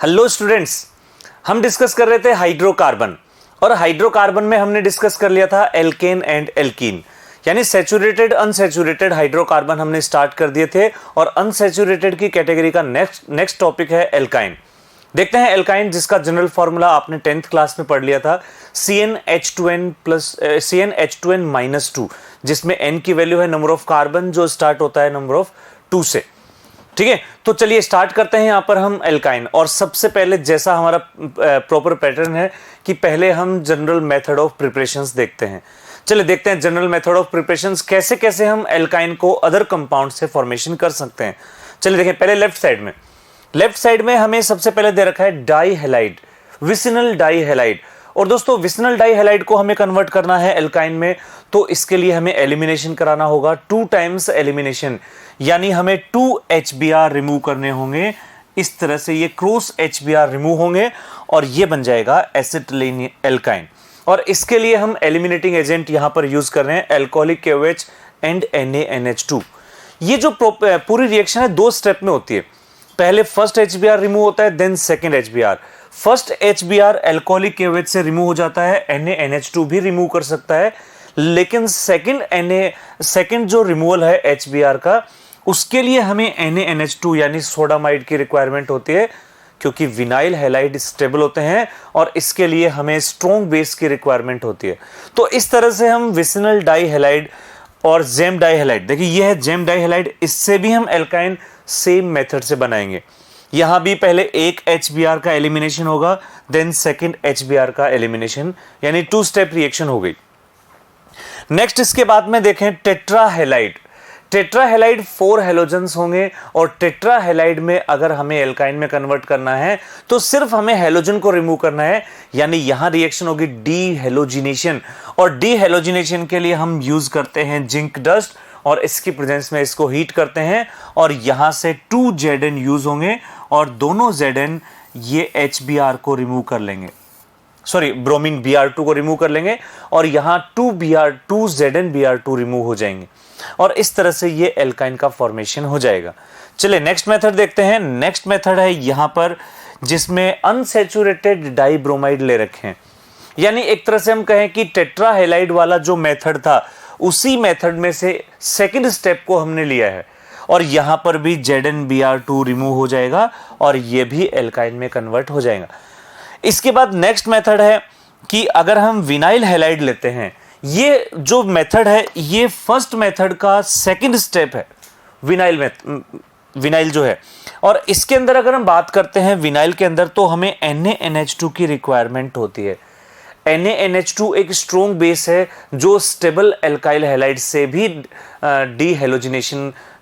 Hello students, हम discuss कर रहे थे हाइड्रोकार्बन और हाइड्रोकार्बन में हमने डिस्कस कर लिया था एल्केन एंड एल्कीन, यानी सैचुरेटेड अनसैचुरेटेड हाइड्रोकार्बन हमने स्टार्ट कर दिए थे और अनसैचुरेटेड की कैटेगरी का नेक्स्ट टॉपिक है एल्काइन। देखते हैं एल्काइन, जिसका जनरल फॉर्मूला आपने 10th क्लास में पढ़ लिया था, CnH2n-2, जिसमें n की वैल्यू है नंबर ऑफ कार्बन जो स्टार्ट होता है नंबर ऑफ 2 से। ठीक है, तो चलिए स्टार्ट करते हैं यहां पर हम एल्काइन। और सबसे पहले जैसा हमारा प्रॉपर पैटर्न है कि पहले हम जनरल मेथड ऑफ प्रिपरेशंस देखते हैं। चलिए देखते हैं जनरल मेथड ऑफ प्रिपरेशंस कैसे कैसे हम एल्काइन को अदर कंपाउंड से फॉर्मेशन कर सकते हैं। चलिए देखें, पहले लेफ्ट साइड में हमें सबसे पहले दे रखा है dihalide, vicinal dihalide. और दोस्तों विसिनल डाई हैलाइड को हमें कन्वर्ट करना है एल्काइन में, तो इसके लिए हमें एलिमिनेशन कराना होगा, 2 टाइम्स एलिमिनेशन, यानी हमें 2 HBr रिमूव करने होंगे। इस तरह से ये क्रॉस HBr रिमूव होंगे और ये बन जाएगा एसिटिलीन एल्काइन। और इसके लिए हम एलिमिनेटिंग एजेंट यहां पर यूज कर रहे हैं अल्कोहलिक KOH एंड NaNH2। ये जो पूरी रिएक्शन है 2 स्टेप में होती है। पहले फर्स्ट HBr रिमूव होता है, then second HBr। First HBr alcoholic KOH से रिमूव हो जाता है, NaNH2 भी रिमूव कर सकता है, लेकिन सेकंड जो रिमूवल है HBr का, उसके लिए हमें NaNH2 यानी सोडामाइड की रिक्वायरमेंट होती है, क्योंकि विनाइल हैलाइड स्टेबल होते हैं और इसके लिए हमें स्ट्रॉन्ग बेस की रिक्वायरमेंट होती है। तो इस तरह से हम विसिनल डाई हैलाइड और जेम डाई हैलाइड, देखिए ये है जेम डाई हैलाइड, इससे भी हम एल्काइन सेम मेथड से बनाएंगे। यहां भी पहले एक HBr का एलिमिनेशन होगा, देन सेकंड HBr का एलिमिनेशन, यानी 2 स्टेप रिएक्शन हो गई। नेक्स्ट इसके बाद में देखें टेट्राहेलाइड। टेट्राहेलाइड 4 हेलोजन्स होंगे और टेट्राहेलाइड में अगर हमें एल्काइन में कन्वर्ट करना है तो सिर्फ हमें हेलोजन को रिमूव करना है, यानी यहां रिएक्शन होगी डीहेलोजिनेशन। और डीहेलोजिनेशन के लिए हम यूज करते हैं जिंक डस्ट और इसकी प्रेजेंस में इसको हीट करते हैं और यहां से 2 Zn यूज होंगे और दोनों Zn ये HBr को रिमूव कर लेंगे, सॉरी ब्रोमीन Br2 को रिमूव कर लेंगे और यहां 2 ZnBr2 रिमूव हो जाएंगे और इस तरह से ये एल्काइन का फॉर्मेशन हो जाएगा। चलिए नेक्स्ट मेथड देखते हैं। नेक्स्ट मेथड है यहां पर जिसमें अनसैचुरेटेड डाइब्रोमाइड ले रखे हैं, यानी एक तरह से हम कहें कि टेट्राहेलाइड वाला जो मेथड था उसी मेथड में से सेकंड स्टेप को हमने लिया है और यहां पर भी ZnBr2 रिमूव हो जाएगा और ये भी एल्काइन में कन्वर्ट हो जाएगा। इसके बाद नेक्स्ट मेथड है कि अगर हम विनाइल हैलाइड लेते हैं, ये जो मेथड है ये फर्स्ट मेथड का सेकंड स्टेप है विनाइल जो है। और इसके अंदर अगर हम बात करते हैं विनाइल के अंदर, तो हमें NaNH2 की रिक्वायरमेंट होती है। NaNH2 एक स्ट्रॉन्ग बेस है जो स्टेबल एल्काइल हैलाइड से भी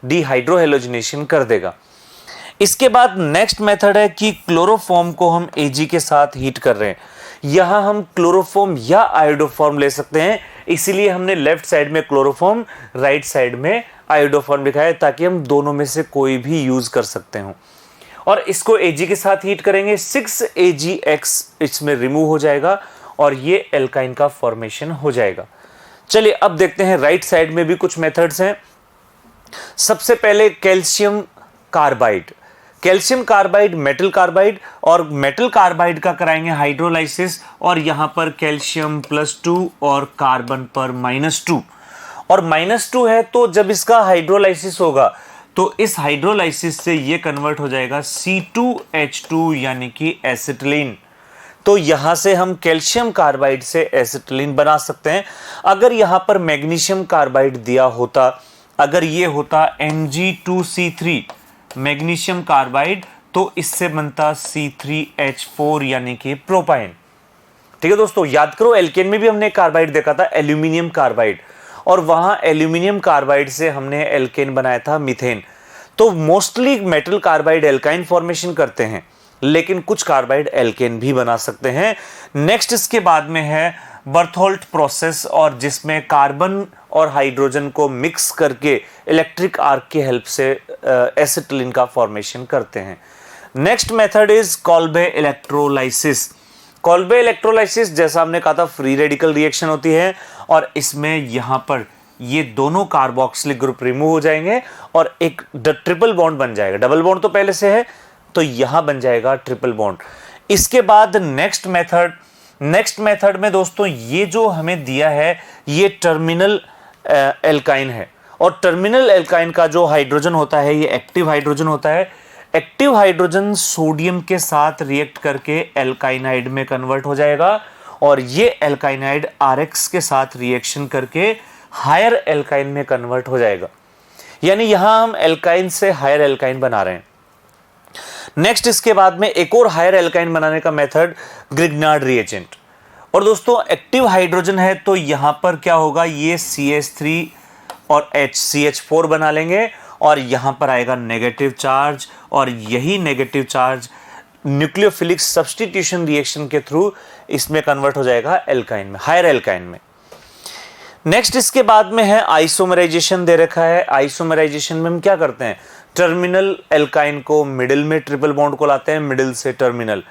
डिहाइड्रोहेलोजिनेशन कर देगा। इसके बाद नेक्स्ट मेथड है कि क्लोरोफॉर्म को हम Ag के साथ हीट कर रहे हैं। यहां हम क्लोरोफॉर्म या आयोडोफॉर्म ले सकते हैं, इसीलिए हमने लेफ्ट साइड में क्लोरोफॉर्म, राइट साइड में आयोडोफॉर्म लिखा है, ताकि हम दोनों में से कोई भी यूज कर सकते हो। और इसको Ag के साथ हीट करेंगे, 6 AgX इसमें रिमूव हो जाएगा और ये एल्काइन का फॉर्मेशन हो जाएगा। चलिए अब देखते हैं राइट साइड में भी कुछ मेथड्स हैं। सबसे पहले कैल्शियम कार्बाइड मेटल कार्बाइड, और मेटल कार्बाइड का कराएंगे हाइड्रोलाइसिस और यहां पर कैल्शियम +2 और कार्बन पर -2, और -2 है तो जब इसका हाइड्रोलाइसिस होगा तो इस हाइड्रोलाइसिस से ये कन्वर्ट हो जाएगा C2H2 यानी कि एसिटिलीन। तो यहां से हम कैल्शियम कार्बाइड से एसिटिलीन बना सकते हैं। अगर यहां पर मैग्नीशियम कार्बाइड दिया होता, अगर ये होता Mg2C3 मैग्नीशियम कार्बाइड, तो इससे बनता C3H4 यानी कि प्रोपाइन। ठीक है दोस्तों, याद करो एल्केन में भी हमने कार्बाइड देखा था एल्यूमिनियम कार्बाइड, और वहां एल्यूमिनियम कार्बाइड से हमने एल्केन बनाया था मीथेन। तो mostly metal carbide alkyne formation करते हैं, लेकिन कुछ कार्बाइड एल्केन भी बना सकते हैं। नेक्स्ट इसके बाद में है बर्थोल्ट प्रोसेस, और जिसमें कार्बन और हाइड्रोजन को मिक्स करके इलेक्ट्रिक आर्क की हेल्प से एसिटिलीन का फॉर्मेशन करते हैं। Next method is Kolbe electrolysis. Kolbe electrolysis जैसा हमने कहा था फ्री रेडिकल रिएक्शन होती है, और इसमें यहां पर ये दोनों कार्बोक्सिलिक ग्रुप रिमूव हो जाएंगे और एक ट्रिपल बॉन्ड बन जाएगा। डबल बॉन्ड तो पहले से है, तो यहां बन जाएगा ट्रिपल बॉन्ड। इसके बाद नेक्स्ट मेथड में दोस्तों ये जो हमें दिया है ये टर्मिनल एल्काइन है, और टर्मिनल एल्काइन का जो हाइड्रोजन होता है ये एक्टिव हाइड्रोजन होता है। एक्टिव हाइड्रोजन सोडियम के साथ रिएक्ट करके एल्काइनाइड में कन्वर्ट हो जाएगा, और ये एल्काइनाइड आरएक्स के साथ रिएक्शन करके हायर एल्काइन में कन्वर्ट हो जाएगा। यानी यहां हम एल्काइन से हायर एल्काइन बना रहे हैं। नेक्स्ट इसके बाद में एक और हायर एल्काइन बनाने का मेथड ग्रिग्नार्ड रिएजेंट। और दोस्तों एक्टिव हाइड्रोजन है तो यहां पर क्या होगा, ये CH3 और HCH4 बना लेंगे, और यहां पर आएगा नेगेटिव चार्ज, और यही negative charge nucleophilic substitution reaction के थ्रू इसमें कन्वर्ट हो जाएगा एल्काइन में, हायर एल्काइन में। नेक्स्ट इसके बाद में है आइसोमराइजेशन दे रखा है। आइसोमराइजेशन में हम क्या करते हैं, टर्मिनल एल्काइन को मिडिल में ट्रिपल बॉन्ड को लाते हैं, मिडिल से टर्मिनल।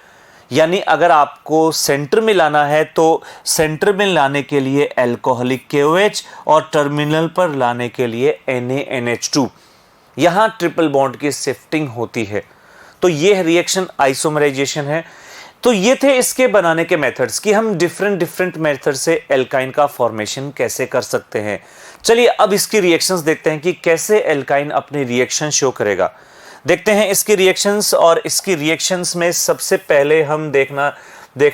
यानी अगर आपको सेंटर में लाना है तो सेंटर में लाने के लिए एल्कोहलिक KOH, और टर्मिनल पर लाने के लिए NaNH2। यहां ट्रिपल बॉन्ड की शिफ्टिंग होती है। तो ये रिएक्शन आइसोमराइजेशन है। तो ये थे इसके बनाने के मेथड्स कि हम डिफरेंट मेथड से एल्काइन का फॉर्मेशन कैसे कर सकते हैं। चलिए अब इसकी रिएक्शंस देखते हैं कि कैसे एल्काइन अपनी रिएक्शन शो करेगा। देखते हैं इसकी रिएक्शंस, और इसकी रिएक्शंस में सबसे पहले हम देख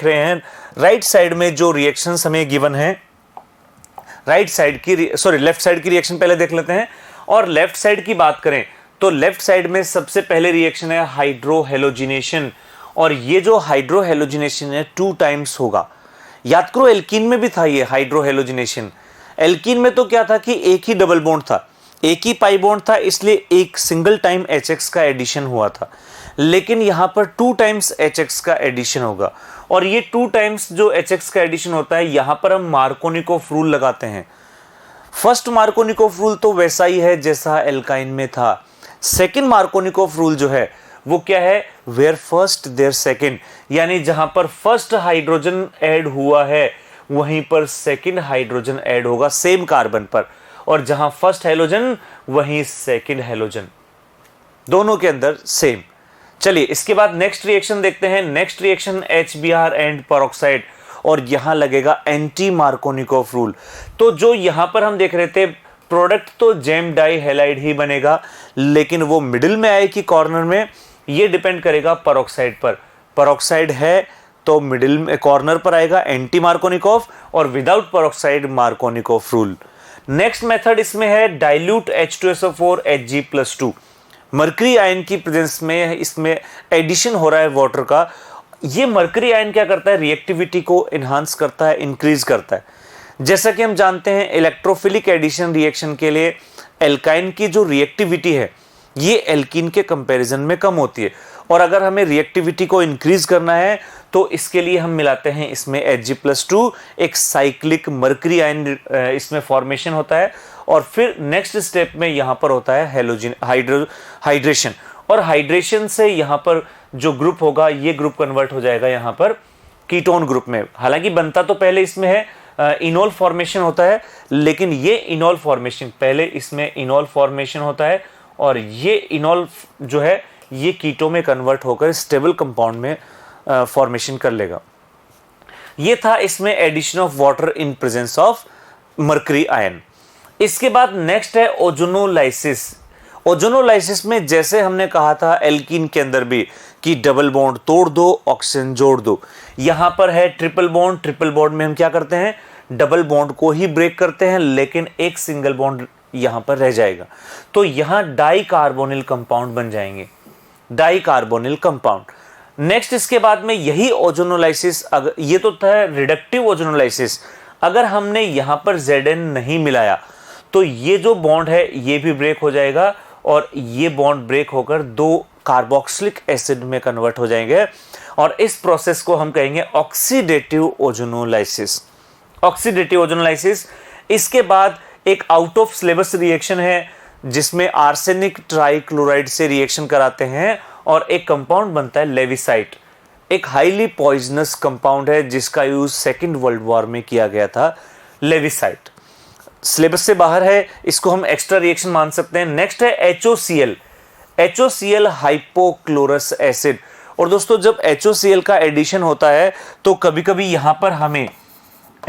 रहे हैं राइट साइड में जो रिएक्शंस हमें गिवन है, लेफ्ट साइड की रिएक्शन पहले देख लेते हैं। और लेफ्ट साइड की बात करें तो लेफ्ट साइड में सबसे पहले रिएक्शन है हाइड्रोहेलोजिनेशन, और ये जो हाइड्रोहेलोजिनेशन है 2 टाइम्स होगा। याद करो एल्कीन में भी था ये हाइड्रोहेलोजिनेशन। एल्कीन में तो क्या था कि एक ही डबल बॉन्ड था, एक ही पाई बॉन्ड था, इसलिए एक सिंगल टाइम HX का एडिशन हुआ था। लेकिन यहां पर 2 टाइम्स HX का एडिशन होगा, और ये 2 टाइम्स जो HX का एडिशन होता है यहां पर हम मार्कोनिकोफ रूल लगाते हैं। फर्स्ट मार्कोनिकोफ रूल तो वैसा ही है जैसा एल्काइन में था। सेकंड मार्कोनिकोफ रूल जो है वो क्या है, वेयर फर्स्ट देयर सेकंड, यानी जहां पर फर्स्ट हाइड्रोजन ऐड हुआ है वहीं पर सेकंड हाइड्रोजन ऐड होगा सेम कार्बन पर, और जहां फर्स्ट हैलोजन वहीं सेकंड हैलोजन, दोनों के अंदर सेम। चलिए इसके बाद नेक्स्ट रिएक्शन देखते हैं। Next reaction HBr and peroxide, और यहां लगेगा एंटी मार्कोनिकोफ रूल। तो जो यहां पर हम देख रहे थे प्रोडक्ट तो जेम डाई हैलाइड ही बनेगा, लेकिन वो मिडिल में आए कि कॉर्नर में, ये डिपेंड करेगा पेरोक्साइड पर। पेरोक्साइड है तो मिडिल में कॉर्नर पर आएगा एंटी मार्कोनिकोफ, और without peroxide Markovnikov rule. Next method इसमें है dilute H2SO4 Hg+2। Mercury ion की प्रेजेंस में इसमें एडिशन हो रहा है वाटर का। ये मर्करी आयन क्या करता है, रिएक्टिविटी को इन्हांस करता है, इंक्रीज करता है। जैसा कि हम जानते हैं इलेक्ट्रोफिलिक एडिशन रिएक्शन के लिए एल्काइन की जो रिएक्टिविटी है ये एल्कीन के कंपैरिजन में कम होती है, और अगर हमें रिएक्टिविटी को इंक्रीज करना है तो इसके लिए हम मिलाते हैं इसमें Hg+2, एक साइक्लिक मर्करी आयन इसमें फॉर्मेशन होता है। और फिर नेक्स्ट स्टेप में यहां पर होता है हाइड्रेशन, और हाइड्रेशन से यहां पर जो ग्रुप होगा ये ग्रुप कन्वर्ट हो जाएगा यहां पर कीटोन ग्रुप में। हालांकि बनता तो पहले इसमें है इनोल फॉर्मेशन होता है, लेकिन ये इनोल फॉर्मेशन पहले इसमें इनोल फॉर्मेशन होता है, और ये इनोल जो है ये कीटो में कन्वर्ट होकर स्टेबल कंपाउंड में फॉर्मेशन कर लेगा। ये था इसमें addition of water in presence of mercury ion. इसके बाद नेक्स्ट है ओजोनोलाइसिस। ओजोनोलाइसिस में जैसे हमने कहा था एल्कीन के अंदर भी कि डबल बॉन्ड तोड़ दो, ऑक्सीजन जोड़ दो, यहां पर है ट्रिपल बॉन्ड। ट्रिपल बॉन्ड में हम क्या करते हैं, डबल बॉन्ड को ही ब्रेक करते हैं, लेकिन एक सिंगल बॉन्ड यहां पर रह जाएगा, तो यहां डाई कार्बोनिल कंपाउंड बन जाएंगे, डाई कार्बोनिल कंपाउंड। नेक्स्ट इसके बाद में यही ओजोनोलाइसिस, अगर ये तो था रिडक्टिव ओजोनोलाइसिस, अगर हमने यहां पर Zn नहीं मिलाया तो ये जो बॉन्ड है ये भी ब्रेक हो जाएगा, और ये बॉन्ड ब्रेक होकर 2 कार्बोक्सिलिक एसिड में कन्वर्ट हो जाएंगे, और इस प्रोसेस को हम कहेंगे ऑक्सीडेटिव ओजोनोलाइसिस। Oxidative ozonolysis. इसके बाद एक आउट ऑफ सिलेबस रिएक्शन है जिसमें आर्सेनिक ट्राइक्लोराइड से रिएक्शन कराते हैं और एक कंपाउंड बनता है लेविसाइट। एक हाईली पॉइजनस कंपाउंड है जिसका यूज सेकेंड वर्ल्ड वॉर में किया गया था, लेविसाइट। सिलेबस से बाहर है, इसको हम एक्स्ट्रा रिएक्शन मान सकते हैं। नेक्स्ट है HOCl। HOCl hypochlorous acid. और दोस्तों जब HOCl का एडिशन होता है तो कभी कभी यहां पर हमें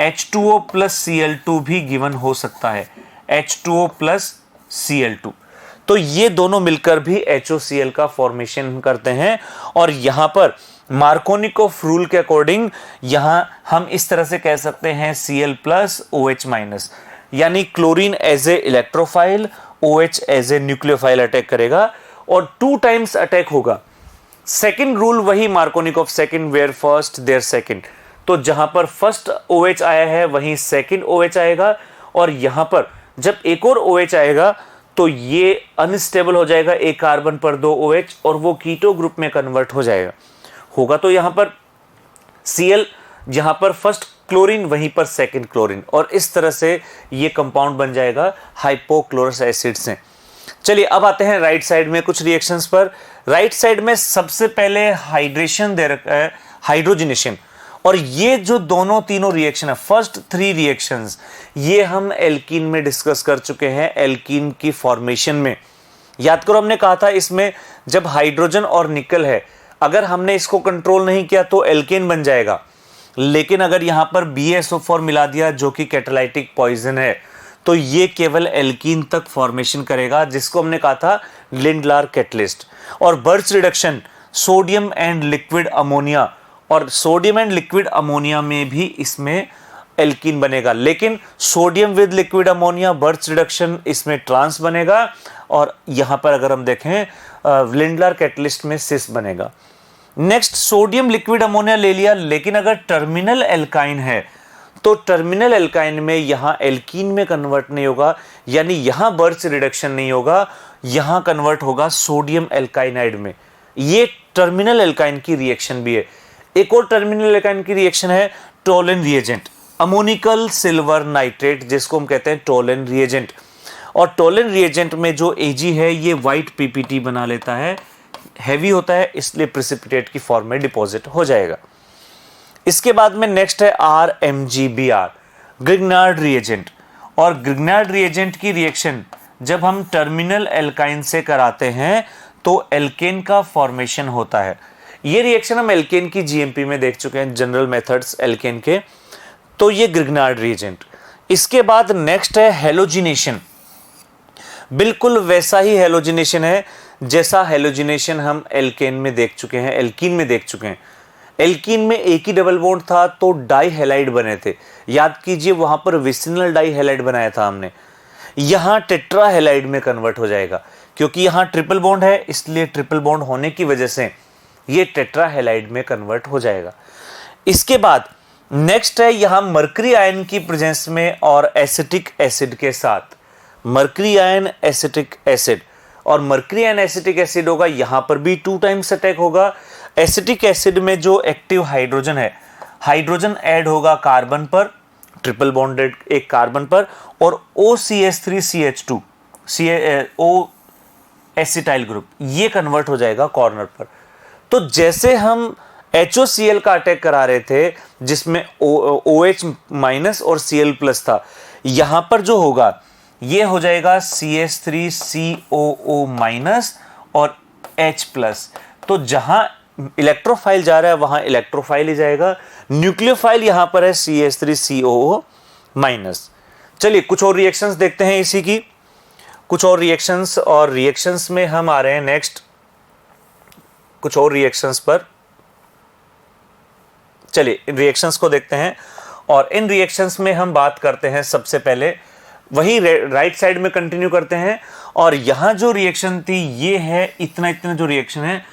H2O प्लस Cl2 भी गिवन हो सकता है, H2O प्लस Cl2। तो ये दोनों मिलकर भी HOCl का फॉर्मेशन करते हैं। और यहां पर मार्कोनिकोफ रूल के अकॉर्डिंग यहां हम इस तरह से कह सकते हैं Cl प्लस OH माइनस, यानी chlorine as a electrophile, OH as a nucleophile attack करेगा और 2 टाइम्स अटैक होगा। सेकंड रूल वही Markovnikov second, where first there second. तो जहां पर फर्स्ट OH आया है वहीं सेकंड OH आएगा, और यहां पर जब एक और OH आएगा तो ये अनस्टेबल हो जाएगा, एक कार्बन पर 2 OH, और वो कीटो ग्रुप में कन्वर्ट हो जाएगा। होगा तो यहां पर Cl, जहां पर फर्स्ट क्लोरीन वहीं पर सेकंड क्लोरीन, और इस तरह से ये कंपाउंड बन जाएगा हाइपोक्लोरस एसिड से। चलिए अब आते हैं राइट साइड में कुछ रिएक्शंस पर। राइट साइड में सबसे पहले हाइड्रेशन दे रखा है, हाइड्रोजनेशन। और ये जो दोनों तीनों रिएक्शन है, फर्स्ट 3 रिएक्शंस, ये हम एल्कीन में डिस्कस कर चुके हैं, एल्कीन की फॉर्मेशन में। याद करो हमने कहा था इसमें जब हाइड्रोजन और निकल है, अगर हमने इसको कंट्रोल नहीं किया तो एल्केन बन जाएगा। लेकिन अगर यहां पर BaSO4 मिला दिया जो कि कैटालाइटिक पॉइजन है, तो ये केवल एल्कीन तक फॉर्मेशन करेगा, जिसको हमने कहा था लिंडलार कैटलिस्ट। और birch reduction sodium and liquid ammonia, और सोडियम एंड लिक्विड अमोनिया में भी इसमें एल्कीन बनेगा, लेकिन sodium with liquid ammonia birch reduction इसमें ट्रांस बनेगा, और यहां पर अगर हम देखें लिंडलार कैटलिस्ट में सिस बनेगा। नेक्स्ट सोडियम लिक्विड अमोनिया ले लिया, लेकिन अगर टर्मिनल एल्काइन है तो टर्मिनल एल्काइन में यहां एल्कीन में कन्वर्ट नहीं होगा, यानी यहां बर्च रिडक्शन नहीं होगा, यहां कन्वर्ट होगा सोडियम एल्काइनाइड में। ये टर्मिनल एल्काइन की रिएक्शन भी है। एक और टर्मिनल एल्काइन की रिएक्शन है Tollens reagent, ammoniacal silver nitrate, जिसको हम कहते हैं टोलन रिएजेंट। और टोलन रिएजेंट में जो Ag है ये व्हाइट PPT बना लेता है, हैवी होता है, इसलिए प्रेसिपिटेट की फॉर्म में डिपॉजिट हो जाएगा। इसके बाद में नेक्स्ट है RMGBr, ग्रिग्नार्ड रिएजेंट। और ग्रिग्नार्ड रिएजेंट की रिएक्शन जब हम टर्मिनल एल्काइन से कराते हैं तो एल्केन का फॉर्मेशन होता है। ये रिएक्शन हम एल्केन की GMP में देख चुके हैं, जनरल मेथड्स एल्केन के। तो ये ग्रिग्नार्ड रिएजेंट। इसके बाद नेक्स्ट है हेलोजिनेशन। बिल्कुल वैसा ही हेलोजिनेशन है जैसा हेलोजिनेशन हम एल्केन में देख चुके हैं, एल्कीन में देख चुके हैं। एल्कीन में एक ही डबल बॉन्ड था तो डाई हैलाइड बने थे, याद कीजिए वहां पर विसिनल डाई हैलाइड बनाया था हमने। यहां टेट्रा हैलाइड में कन्वर्ट हो जाएगा, क्योंकि यहां ट्रिपल बॉन्ड है, इसलिए ट्रिपल बॉन्ड होने की वजह से ये टेट्रा हैलाइड में कन्वर्ट हो जाएगा। इसके बाद नेक्स्ट है यहां मर्करी आयन की प्रेजेंस में और एसिटिक एसिड के साथ, मर्करी आयन एसिटिक एसिड, और मर्करी आयन एसिटिक एसिड होगा, यहां पर भी 2 टाइम्स अटैक होगा। एसिटिक एसिड में जो एक्टिव हाइड्रोजन है, हाइड्रोजन ऐड होगा कार्बन पर, ट्रिपल बॉन्डेड एक कार्बन पर, और OCH3CH2 O एसिटाइल ग्रुप, ये कन्वर्ट हो जाएगा कॉर्नर पर। तो जैसे हम HOCl का अटैक करा रहे थे जिसमें OH माइनस और Cl प्लस था, यहां पर जो होगा ये हो जाएगा CH3COO माइनस और H प्लस। तो जहां इलेक्ट्रोफाइल जा रहा है वहां इलेक्ट्रोफाइल ही जाएगा, न्यूक्लियोफाइल यहां पर है CH3COO माइनस। चलिए कुछ और रिएक्शंस देखते हैं इसी की, कुछ और रिएक्शंस, और रिएक्शंस में हम आ रहे हैं नेक्स्ट कुछ और रिएक्शंस पर। चलिए इन रिएक्शंस को देखते हैं, और इन रिएक्शंस में हम बात करते हैं सबसे पहले वही राइट साइड में कंटिन्यू करते हैं। और यहां जो रिएक्शन थी ये है इतना जो रिएक्शन है,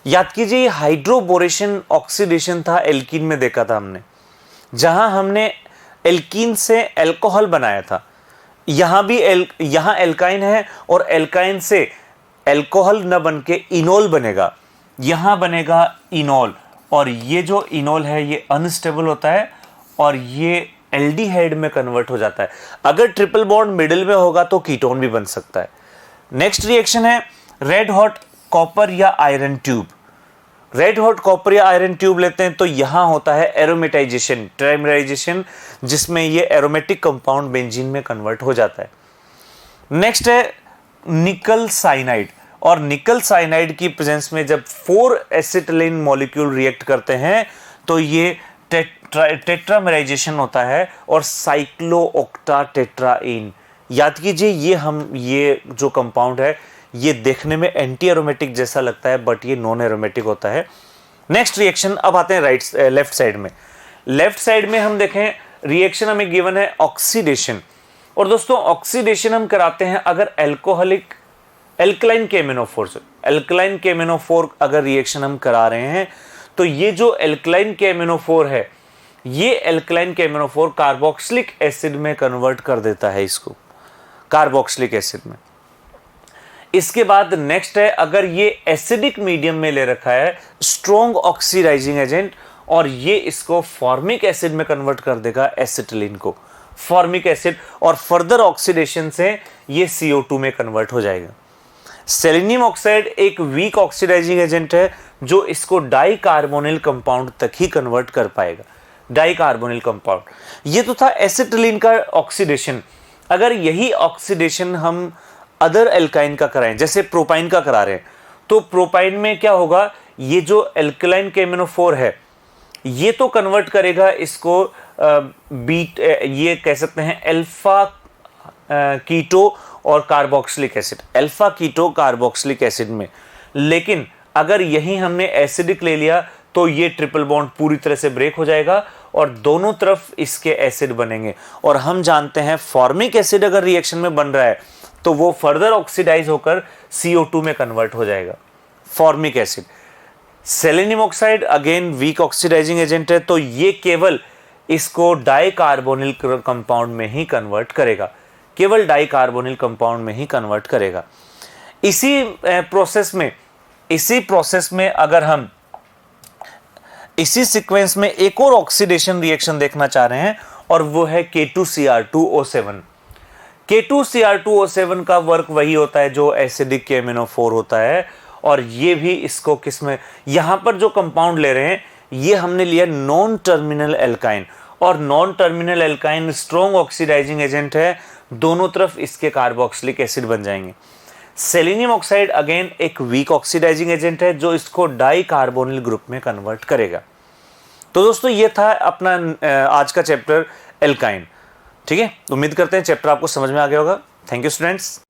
याद कीजिए हाइड्रोबोरेशन ऑक्सीडेशन था, एल्कीन में देखा था हमने, जहां हमने एल्कीन से अल्कोहल बनाया था। यहां भी यहां एल्काइन है और एल्काइन से अल्कोहल न बनके इनोल बनेगा, यहां बनेगा इनोल, और ये जो इनोल है ये अनस्टेबल होता है और ये एल्डिहाइड में कन्वर्ट हो जाता है। अगर ट्रिपल बॉन्ड मिडिल में होगा तो कीटोन भी बन सकता है। नेक्स्ट रिएक्शन है रेड हॉट कॉपर या iron tube. Red hot copper या आयरन ट्यूब लेते हैं तो यहां होता है एरोमेटाइजेशन, ट्राइमराइजेशन, जिसमें ये एरोमेटिक कंपाउंड बेंजीन में कन्वर्ट हो जाता है। नेक्स्ट है निकल साइनाइड, और निकल साइनाइड की प्रेजेंस में जब 4 एसिटिलीन मॉलिक्यूल रिएक्ट करते हैं तो ये टेट्रामेराइजेशन होता है और साइक्लोओक्टाटेट्राईन। याद कीजिए ये जो कंपाउंड है ये देखने में एंटी एरोमेटिक जैसा लगता है बट ये नॉन एरोमेटिक होता है। नेक्स्ट रिएक्शन, अब आते हैं लेफ्ट साइड में। लेफ्ट साइड में हम देखें रिएक्शन हमें गिवन है ऑक्सीडेशन। और दोस्तों ऑक्सीडेशन हम कराते हैं अगर एल्कलाइन केमिनोफोर से। एल्कलाइन केमिनोफोर अगर रिएक्शन हम करा रहे हैं तो ये जो एल्कलाइन केमिनोफोर है ये एल्कलाइन केमिनोफोर कार्बोक्सिलिक एसिड में कन्वर्ट कर देता है इसको, कार्बोक्सिलिक एसिड में। इसके बाद नेक्स्ट है, अगर ये एसिडिक मीडियम में ले रखा है स्ट्रॉन्ग ऑक्सीडाइजिंग एजेंट और ये इसको फॉर्मिक एसिड में कन्वर्ट कर देगा एसिटिलीन को, फॉर्मिक एसिड, और फर्दर ऑक्सीडेशन से ये CO2 में कन्वर्ट हो जाएगा। सेलेनियम ऑक्साइड एक वीक ऑक्सीडाइजिंग एजेंट है जो इसको डाई कार्बोनिल कंपाउंड तक ही कन्वर्ट कर पाएगा, डाई कार्बोनिल कंपाउंड। ये तो था एसिटिलीन का ऑक्सीडेशन। अगर यही ऑक्सीडेशन हम अदर एल्काइन का कराएं, जैसे प्रोपाइन का करा रहे हैं, तो प्रोपाइन में क्या होगा, ये जो एल्कलाइन केमिनोफोर है ये तो कन्वर्ट करेगा इसको ये कह सकते हैं अल्फा कीटो और carboxylic acid, alpha keto carboxylic acid में। लेकिन अगर यही हमने एसिडिक ले लिया तो ये ट्रिपल बॉन्ड पूरी तरह से ब्रेक हो जाएगा और दोनों तरफ इसके एसिड बनेंगे। और हम जानते हैं फॉर्मिक एसिड अगर रिएक्शन में बन रहा है तो वो फर्दर ऑक्सीडाइज होकर CO2 में कन्वर्ट हो जाएगा, formic acid. Selenium oxide again weak oxidising agent है तो ये केवल इसको डाई कार्बोनिल कंपाउंड में ही कन्वर्ट करेगा, केवल डाई कार्बोनिल कंपाउंड में ही कन्वर्ट करेगा। इसी प्रोसेस में अगर हम इसी सीक्वेंस में एक और ऑक्सीडेशन रिएक्शन देखना चाह रहे हैं और वो है K2Cr2O7। K2Cr2O7 का वर्क वही होता है जो एसिडिक केमिनोफोर होता है और ये भी इसको किसमें, यहां पर जो कंपाउंड ले रहे हैं ये हमने लिया नॉन टर्मिनल एल्काइन, और non terminal alkyne strong oxidising agent है, दोनों तरफ इसके कार्बोक्सिलिक एसिड बन जाएंगे। सेलेनियम ऑक्साइड अगेन एक वीक ऑक्सीडाइजिंग एजेंट है जो इसको डाई कार्बोनिल ग्रुप में कन्वर्ट करेगा। तो दोस्तों ये था अपना आज का चैप्टर एल्काइन। ठीक है, उम्मीद करते हैं चैप्टर आपको समझ में आ गया होगा। Thank you students.